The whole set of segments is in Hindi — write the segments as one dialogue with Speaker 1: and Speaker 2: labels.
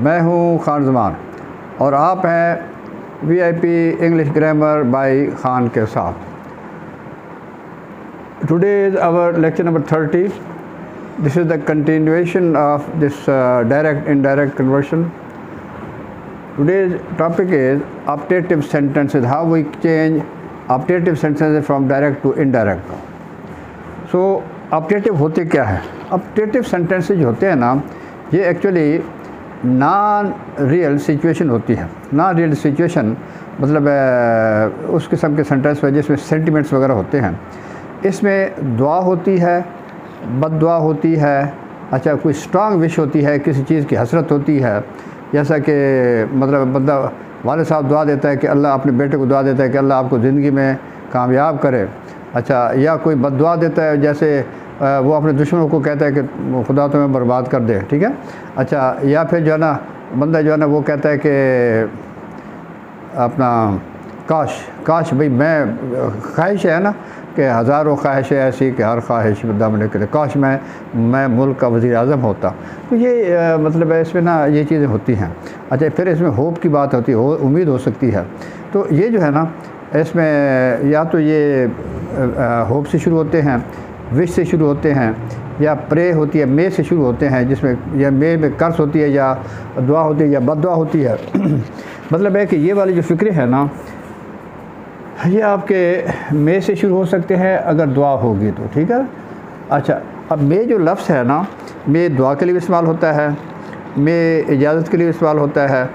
Speaker 1: मैं हूँ खान ज़मान और आप हैं VIP English grammar by Khan के साथ। Today is our lecture number 30. This is the continuation of this direct indirect conversion. Today's topic is optative sentences, how we change optative sentences from direct to indirect. So optative होते क्या है? Optative sentences जो होते हैं ना, ये एक्चुअली नॉन रियल सिचुएशन होती है। नॉन रियल सिचुएशन मतलब उस किस्म के सेंटेंस जिसमें सेंटिमेंट्स वगैरह होते हैं। इसमें दुआ होती है, बद्दुआ होती है, अच्छा कोई स्ट्रांग विश होती है, किसी चीज़ की हसरत होती है, जैसा कि मतलब बंदा वाले साहब दुआ देता है कि अल्लाह अपने बेटे को दुआ देता है कि अल्लाह आपको ज़िंदगी में कामयाब करे। अच्छा, या कोई बद्दुआ देता है, जैसे वो अपने दुश्मनों को कहता है कि खुदा तुम्हें बर्बाद कर दे, ठीक है। अच्छा, या फिर जो है ना बंदा जो है ना वो कहता है कि अपना काश भाई मैं ख्वाहिश है ना कि हज़ारों ख्वाहिशें ऐसी कि हर ख्वाहिश दामने के लिए काश मैं मुल्क का वज़ीर आज़म होता। तो ये मतलब है इसमें ना ये चीज़ें होती हैं। अच्छा, फिर इसमें होप की बात होती है, उम्मीद हो सकती है। तो ये जो है ना इसमें या तो ये होप से शुरू होते हैं, विश से शुरू होते हैं, या प्रे होती है, मे से शुरू होते हैं, जिसमें या मे में कर्स होती है, या दुआ होती है, या बद्दुआ होती है। मतलब है कि ये वाली जो फ़िक्रें हैं ना, ये आपके मे से शुरू हो सकते हैं अगर दुआ होगी तो, ठीक है। अच्छा, अब मे जो लफ्ज़ है ना, मे दुआ के लिए भी इस्तेमाल होता है, मे इजाज़त के लिए भी इस्तेमाल होता है,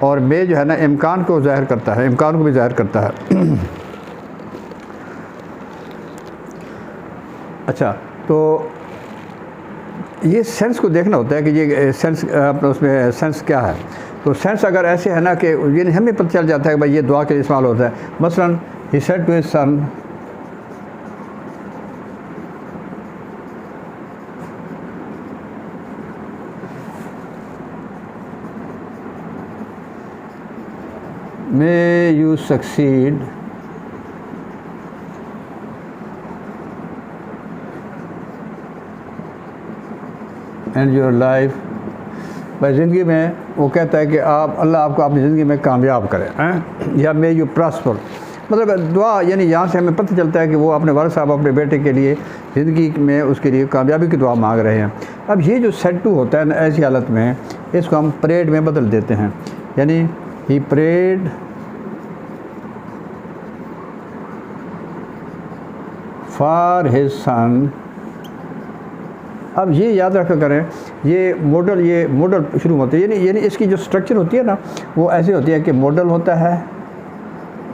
Speaker 1: और मे जो है ना इम्कान को ज़ाहिर करता है, इम्कान को भी ज़ाहिर करता है। अच्छा, तो ये सेंस को देखना होता है कि ये सेंस अपना उसमें सेंस क्या है। तो सेंस अगर ऐसे है ना कि ये हमें पता चल जाता है कि भाई ये दुआ के लिए इस्तेमाल होता है। मसलन he said to his son, may you succeed in your life। भाई ज़िंदगी में वो कहता है कि अल्लाह आपको अपनी ज़िंदगी में कामयाब करे, हैं, या मे यू प्रॉस्पर। मतलब दुआ यानी यहाँ से हमें पता चलता है कि वो अपने वालिद साहब अपने बेटे के लिए ज़िंदगी में उसके लिए कामयाबी की दुआ मांग रहे हैं। अब ये जो सेड टू होता है ना ऐसी हालत में, इसको हम प्रेड में बदल देते हैं, यानी he prayed for his son. अब ये याद रखा करें, ये मॉडल शुरू होते हैं, यानी इसकी जो स्ट्रक्चर होती है ना वो ऐसे होती है कि मॉडल होता है,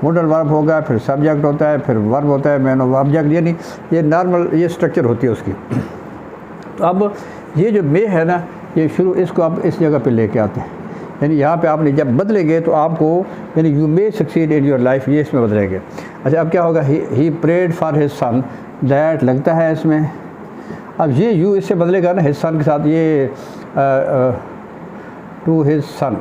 Speaker 1: मॉडल वर्ब होगा, फिर सब्जेक्ट होता है, फिर वर्ब होता है, मैन ऑफ ऑब्जेक्ट, यानी ये नॉर्मल ये स्ट्रक्चर होती है उसकी। तो अब ये जो मे है ना, ये शुरू इसको आप इस जगह पे लेके आते हैं, यानी यहाँ पे आपने जब बदलेंगे तो आपको यानी you may succeed in your life, ये इसमें बदलेंगे। अच्छा, अब क्या होगा, he prayed for his son, that लगता है इसमें। अब ये यू इससे बदलेगा ना हिज सन के साथ, ये टू हिज सन।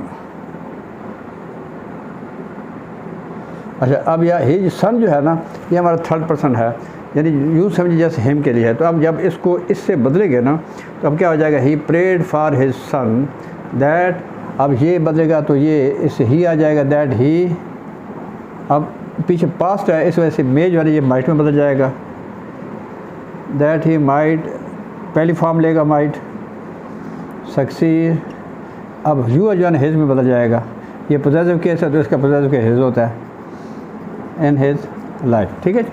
Speaker 1: अच्छा, अब यह हिज सन जो है ना ये हमारा थर्ड पर्सन है, यानी यू समझिए जैसे हिम के लिए है। तो अब जब इसको इससे बदलेंगे ना तो अब क्या हो जाएगा, he prayed for his son that. अब ये बदलेगा तो ये इससे ही आ जाएगा, दैट ही। अब पीछे पास्ट है, इस वजह से मे जो है ये माइट में बदल जाएगा, दैट ही माइट पहली फॉर्म लेगा, माइट सक्सीड। अब यू जो है हिज में बदल जाएगा, ये पोजेसिव केस है तो इसका पोजेसिव केस हिज होता है, इन हिज लाइफ, ठीक है।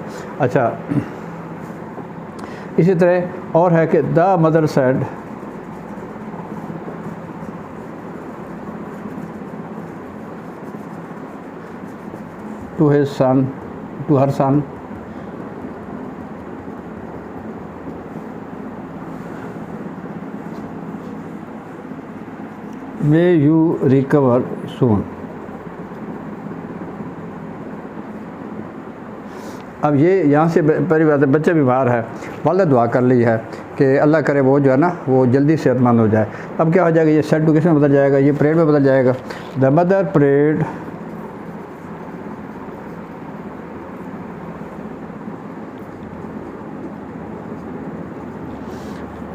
Speaker 1: अच्छा, इसी तरह और है कि the mother said, to his son, to her son, may you recover soon. अब ये यहाँ से पहली बात है, बच्चा बीमार है, वालिदा दुआ कर ली है कि अल्लाह करे वो जो है ना वो जल्दी सेहतमंद हो जाए। अब क्या हो जाएगा, ये सेड टू किस में बदल जाएगा, ये प्रेड में बदल जाएगा। The mother prayed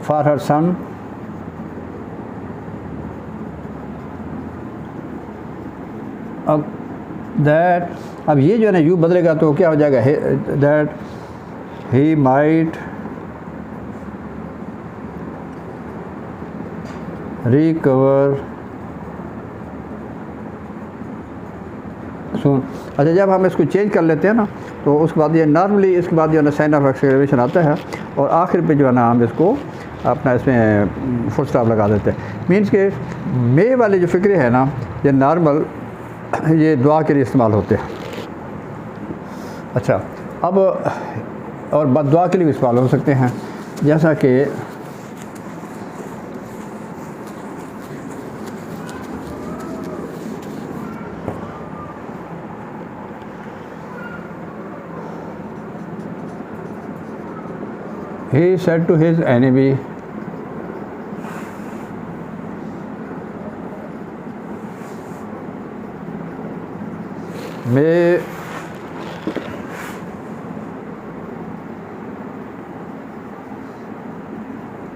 Speaker 1: for her son अब दैट, अब ये जो है ना यू बदलेगा तो क्या हो जाएगा, that he might recover soon. अच्छा, जब हम इसको चेंज कर लेते हैं ना तो उसके बाद ये नॉर्मली इसके बाद जो है ना साइन ऑफ एक्सेलरेशन आता है और आखिर पे जो है ना हम इसको अपना इसमें फुल स्टॉप लगा देते हैं। मीन्स के मे वाले जो फ़िक्रे हैं ना ये नॉर्मल ये दुआ के लिए इस्तेमाल होते हैं। अच्छा, अब और बद दुआ के लिए भी इस्तेमाल हो सकते हैं, जैसा कि he said to his enemy,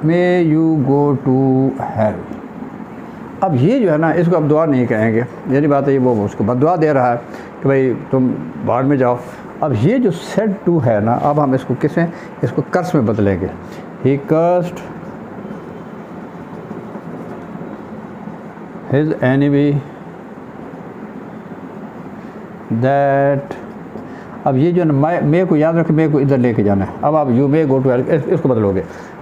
Speaker 1: may you go to hell। अब ये जो है ना इसको अब दुआ नहीं कहेंगे, यानी बात है ये वो उसको बददुआ दे रहा है कि भाई तुम बाहर में जाओ। अब ये जो सेड टू है ना, अब हम इसको किस में, इसको कर्स में बदलेंगे। ही कर्स्ड हिज एनिमी दैट, अब ये जो ना मे को याद रखें, मे को इधर लेके जाना है। अब आप यू मे गो टू, इसको बदलोगे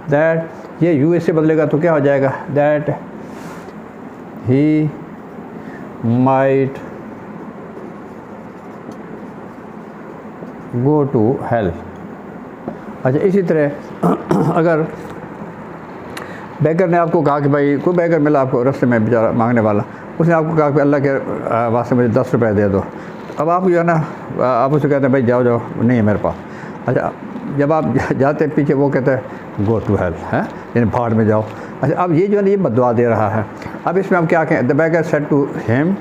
Speaker 1: दैट, ये यू से बदलेगा तो क्या हो जाएगा, that he might go to hell. अच्छा, इसी तरह अगर बैकर ने आपको कहा कि भाई कोई बैकर मिला आपको रास्ते में बेचारा मांगने वाला, उसने आपको कहा कि अल्लाह के वास्ते मुझे 10 रुपये दे दो। अब आप जो है ना आप उससे कहते हैं भाई जाओ जाओ, नहीं है मेरे पास। अच्छा, जब आप जाते हैं पीछे वो कहते हैं गो टू हेल, है यानी भाड़ में जाओ। अच्छा, अब ये जो है ना ये बददुआ दे रहा है। अब इसमें हम क्या कहें, the beggar said to him,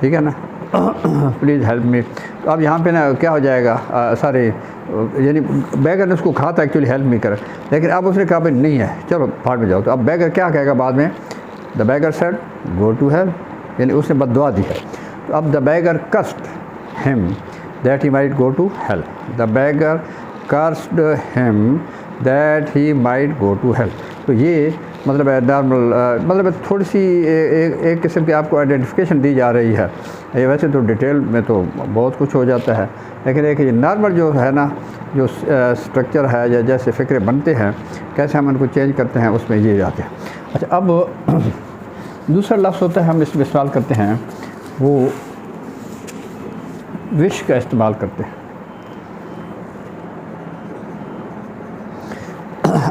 Speaker 1: ठीक है ना, प्लीज़ हेल्प मी। तो अब यहाँ पे ना क्या हो जाएगा, सॉरी यानी बैगर ने उसको कहा था एक्चुअली हेल्प मी कर, लेकिन अब उसने कहा भाई नहीं है चलो भाड़ में जाओ। तो अब बैगर क्या कहेगा बाद में, the beggar said go to hell, यानी उसने बददुआ दी है। तो अब the beggar cursed him that he might go to hell, the beggar cursed him that he might go to hell. तो ये मतलब है नॉर्मल, मतलब थोड़ी सी एक किस्म की आपको आइडेंटिफिकेशन दी जा रही है। ये वैसे तो डिटेल में तो बहुत कुछ हो जाता है, लेकिन एक ये नॉर्मल जो है ना जो स्ट्रक्चर है या जैसे फ़िक्रे बनते हैं कैसे हम उनको चेंज करते हैं उसमें ये जाते हैं। अच्छा, अब दूसरा लफ्ज़ होता है हम इसमें इस्तेमाल करते हैं, वो विश का इस्तेमाल करते हैं।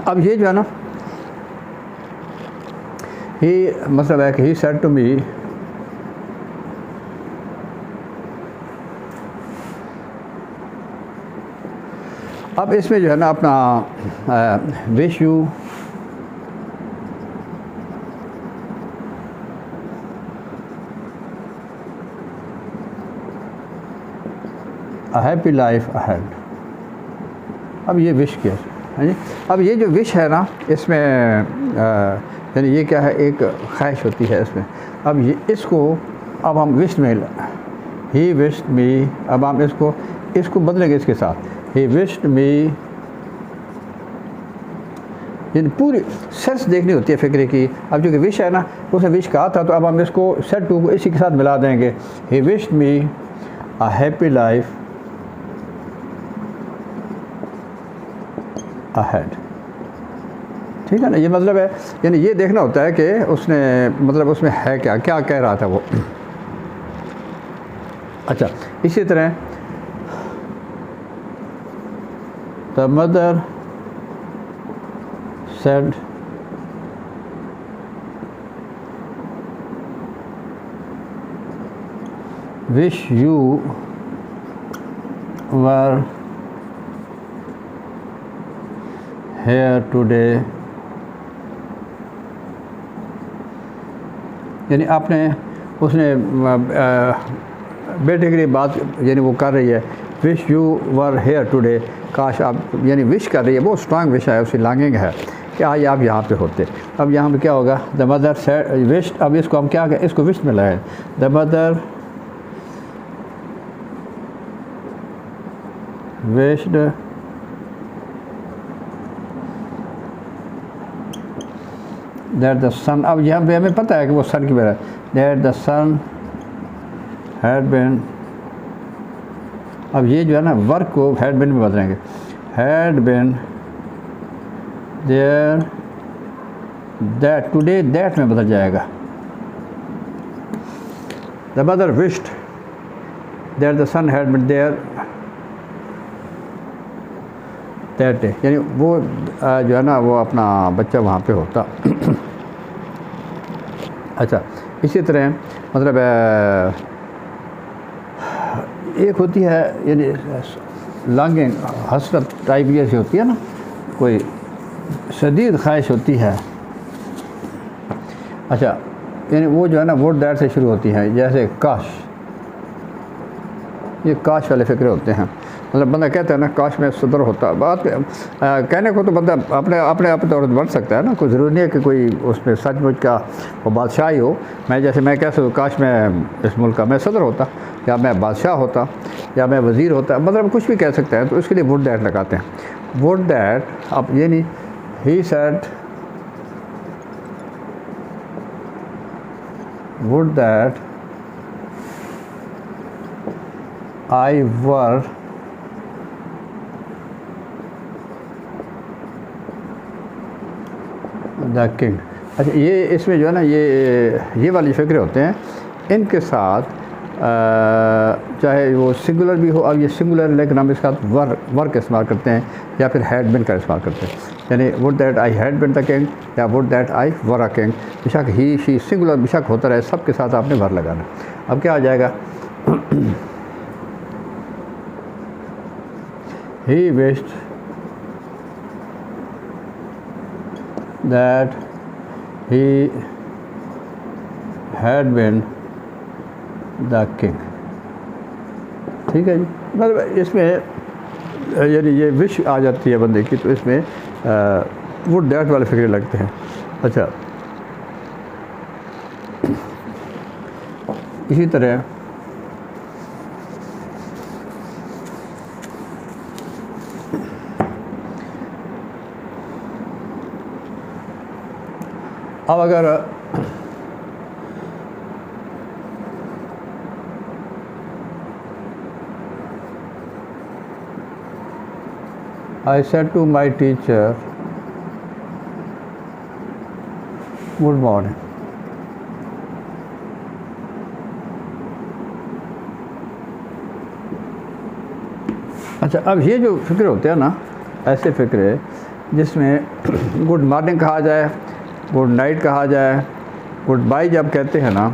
Speaker 1: अब ये जो है ना ही मतलब है कि ही सेड टू मी, अब इसमें जो है ना अपना wish you a happy life ahead. अब ये विश क्या है जी, अब ये जो विश है ना इसमें यानी ये क्या है, एक ख्वाहिश होती है इसमें। अब ये इसको अब हम विश में, ही विश्ड मी, अब हम इसको बदलेंगे इसके साथ, ही विश्ड मी, यानी पूरी सेंस देखनी होती है फ़िक्रे की। अब जो कि विश है ना उसने विश कहा था, तो अब हम इसको सेड टू को इसी के साथ मिला देंगे, he wished me a happy life ahead. ठीक है ना, ये मतलब है यानी ये देखना होता है कि उसने मतलब उसमें है क्या क्या कह रहा था वो। अच्छा, इसी तरह the mother said wish you were here today, यानी आपने उसने बेटे के लिए बात यानी वो कर रही है, wish you were here today, काश आप, यानी विश कर रही है, बहुत स्ट्रांग विश है, उसकी लॉन्गिंग है कि आज आप यहाँ पे होते। अब यहाँ पे क्या होगा, द मदर सेड विश, अब इसको हम क्या इसको विश में लाए, the mother wished that the son, अब यहाँ पे हमें पता है कि वो सन की वजह, that the son had been, अब ये जो है ना वर्क को हैड बिन में बदलेंगे, had been there that, today that में बदल जाएगा, the mother wished that the son had been there that day, यानी वो जो है ना वो अपना बच्चा वहाँ पे होता। अच्छा, इसी तरह मतलब एक होती है यानी लॉन्गिंग, हसरत टाइप जैसी होती है ना, कोई शदीद ख्वाहिश होती है। अच्छा, यानी वो जो है ना वुड दैट से शुरू होती है, जैसे काश, ये काश वाले फ़िक्रे होते हैं। मतलब बंदा कहता है ना काश में सदर होता, बात कहने को तो बंदा अपने तौर पर बढ़ सकता है ना, कोई ज़रूरी नहीं है कि कोई उसमें सचमुच का वो बादशाह ही हो। मैं कह सकूँ काश मैं इस मुल्क का मैं सदर होता, या मैं बादशाह होता, या मैं वज़ीर होता, मतलब कुछ भी कह सकते हैं। तो इसके लिए वुड दैट लगाते हैं। वुड दैट, अब ये नहीं he said, would that I were the king. अच्छा, ये इसमें जो है ना ये वाली फ़िक्रे होते हैं, इनके साथ चाहे वो सिंगुलर भी हो, अब ये सिंगुलर लेकिन हम इसके साथ वर्क इस्तेमाल करते हैं, या फिर हैड बिन का इस्तेमाल करते हैं। यानी would that I had been the king, या would that I were a king, बेशक ही शी सिंगुलर बेशक होता रहे, सब के साथ आपने वर लगाना। अब क्या आ जाएगा, he wished that he had been the king। ठीक है जी, मतलब इसमें यानी ये विश आ जाती है बंदे की, तो इसमें वुड दैट वाले फिक्रे लगते हैं। अच्छा, इसी तरह अब अगर I said to my teacher good morning, अच्छा, अब ये जो फ़िक्रे होते हैं ना, ऐसे फ़िक्रे जिसमें गुड मॉर्निंग कहा जाए, गुड नाइट कहा जाए, गुड बाय जब कहते हैं ना,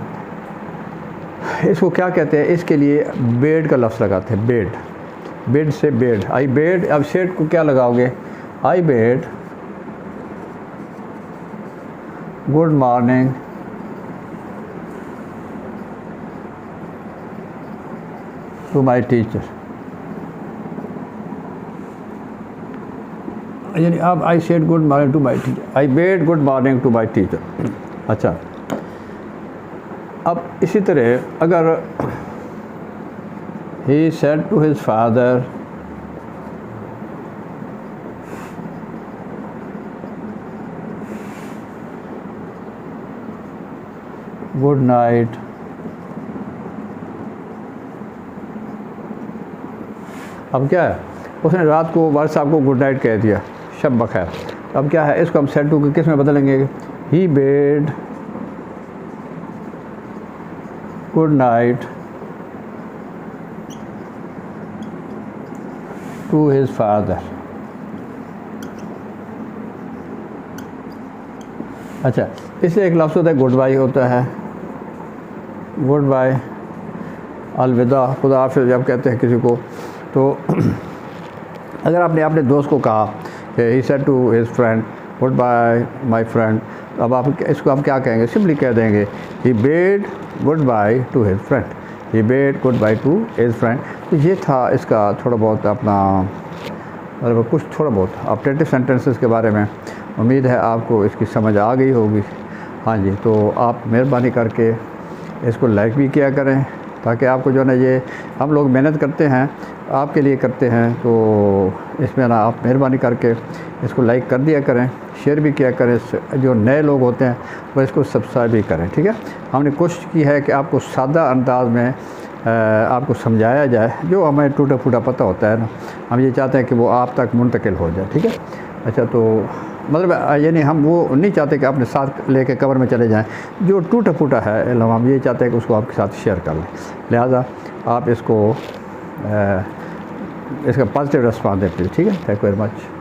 Speaker 1: इसको क्या कहते हैं, इसके लिए बेड का लफ्ज़ लगाते हैं। बेड से बेड, आई बेड, अब शेड को क्या लगाओगे, I bade good morning to my teacher, यानी अब I said good morning to my teacher, I bade good morning to my teacher. अच्छा, अब इसी तरह अगर he said to his father good night, अब क्या है, उसने रात को वालिद साहब को गुड नाइट कह दिया, शब बखैर। अब क्या है, इसको हम सेड टू किस में बदलेंगे, he bade good night to his father. अच्छा, इसलिए एक लफ्ज़ होता है गुड बाय, होता है गुड बाय, अलविदा, खुदा हाफ़िज़ जब कहते हैं किसी को। तो अगर आपने अपने दोस्त को कहा he said to his friend goodbye my friend, अब आप इसको हम क्या कहेंगे, सिंपली कह देंगे he bade goodbye to his friend, he bade goodbye to his friend. तो ये था इसका थोड़ा बहुत अपना मतलब कुछ थोड़ा बहुत ऑप्टेटिव सेंटेंसेस के बारे में। उम्मीद है आपको इसकी समझ आ गई होगी। हाँ जी, तो आप मेहरबानी करके इसको लाइक भी किया करें ताकि आपको जो है ना, ये हम लोग मेहनत करते हैं, आपके लिए करते हैं, तो इसमें ना आप मेहरबानी करके इसको लाइक कर दिया करें, शेयर भी किया करें। जो नए लोग होते हैं वो इसको सब्सक्राइब भी करें, ठीक है। हमने कोशिश की है कि आपको सादा अंदाज में आपको समझाया जाए, जो हमें टूटा फूटा पता होता है ना, हम ये चाहते हैं कि वो आप तक मुंतकिल हो जाए, ठीक है। अच्छा, तो मतलब यानी हम वो नहीं चाहते कि अपने साथ लेके कब्र में चले जाएं। जो टूटा फूटा है इल्म, हम ये चाहते हैं कि उसको आपके साथ शेयर कर लें। लिहाजा आप इसको इसका पॉजिटिव रिस्पॉन्स दें प्लीज़, ठीक है। Thank you very much.